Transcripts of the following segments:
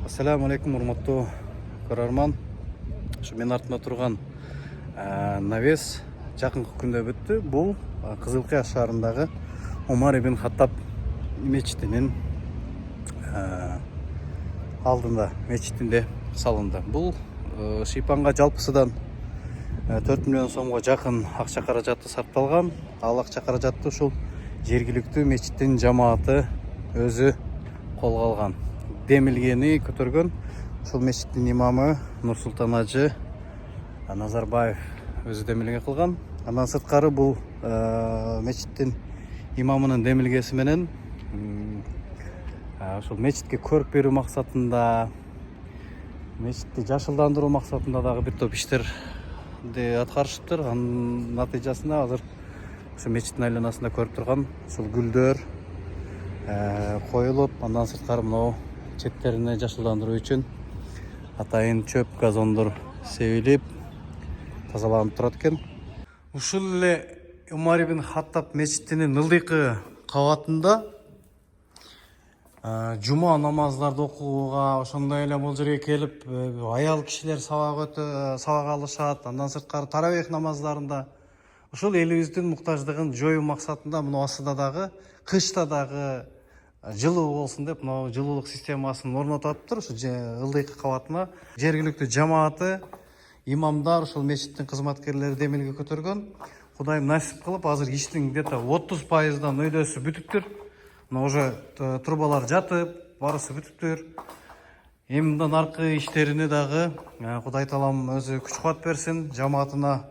Ассаламу алейкум, урматтуу көрөрман. Ушу мен артымда турган навес жакынкы күндө бүттү. Бул Кызылкая шаарындагы Омар ибн Хаттаб мечитинин алдында мечитинде салынды. Бул шыйпанга жалпысынан 4 миллион сомго жакын акча каражаты сарпталган. Ал акча каражатты ушул жергиликтүү мечиттин жамааты өзү колго алган. Демилгени көтөргөн ушул мечиттин имамы Нурсултан Ажы Назарбаев өзү демилге кылган. Андан сырткары бул мечиттин имамынын демилгеси менен ушул мечитке көрүк берүү максатында, мечитти жашылдандыруу максатында дагы бир топ иштерди аткарышыптыр. Анын натыйжасында азыр ушул мечиттин айланасында көрүп турган ушул гүлдөр коюлуп, андан сырткары мынау четтерине жашылдандыруу үчүн атайын чөп газондор себилип тазаланып турат экен. Ушул эле Омар ибн Хаттаб мечитинин ылдыйкы кабатында жума намаздарды окууга, ошондой эле бул жерге келип аял кишилер сабак алышат. Андан сырткары таравих намаздарында ушул элибиздин муктаждыгын жоюу максатында муну астыда дагы кышта дагы жылуу болсун деп мына жылуулук системасын орнотуп атыптыр. Ушу ылдыйкы кабатына жергиликтүү жамааты, имамдар, ушул мечиттин кызматкерлери демилге көтөргөн. Кудайым насип кылып, азыр иштин где-то 30%дан өйдөсү бүтүптүр. Мына уже трубалар жатып, барысы бүтүптүр. Эми мындан аркы иштерине дагы Кудай таалам өзү күч кубат берсин. Жамаатына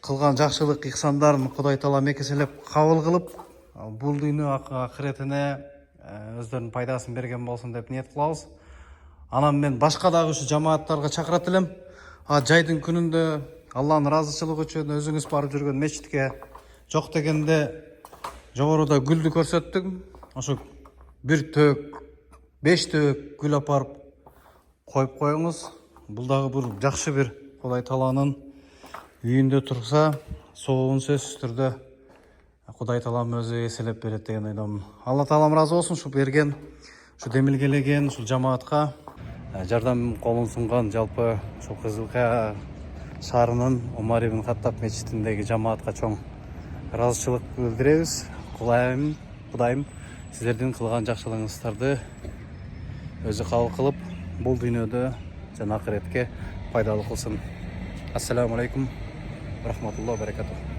кылган жакшылык ихсандарын Кудай таалам экеселеп кабыл кылып, бул дүйнө акыретине өздөрүнүн пайдасын берген болсун деп ниет кылабыз. Анан мен башка дагы ушу жамааттарга чакырат элем. Жайдын күнүндө Алланын ыраазычылыгы үчүн өзүңүз барып жүргөн мечитке жок дегенде жогоруда гүлдү көрсөттүм. Ошо 1 төөк, 5 төөк гүл апарып коюп коюңуз. Бул дагы бир жакшы бир Кудай тааланын үйүндө турса, соогун сөзсүз түрдө Кудай таалам өзү эселеп берет деген ойдомун. Алла таалам ыраазы болсун ушу берген, ушу демилгелеген ушул жамаатка жардам колун сунган жалпы ушул Кызылкая шаарынын Омар ибн Хаттаб мечитиндеги жамаатка чоң ыраазычылык билдиребиз. Кудайым сиздердин кылган жакшылыгыңыздарды өзү кабыл кылып, бул дүйнөдө жана акыретке пайдалуу кылсын. Ассаламу алейкум, рахматуллахи ва баракатух.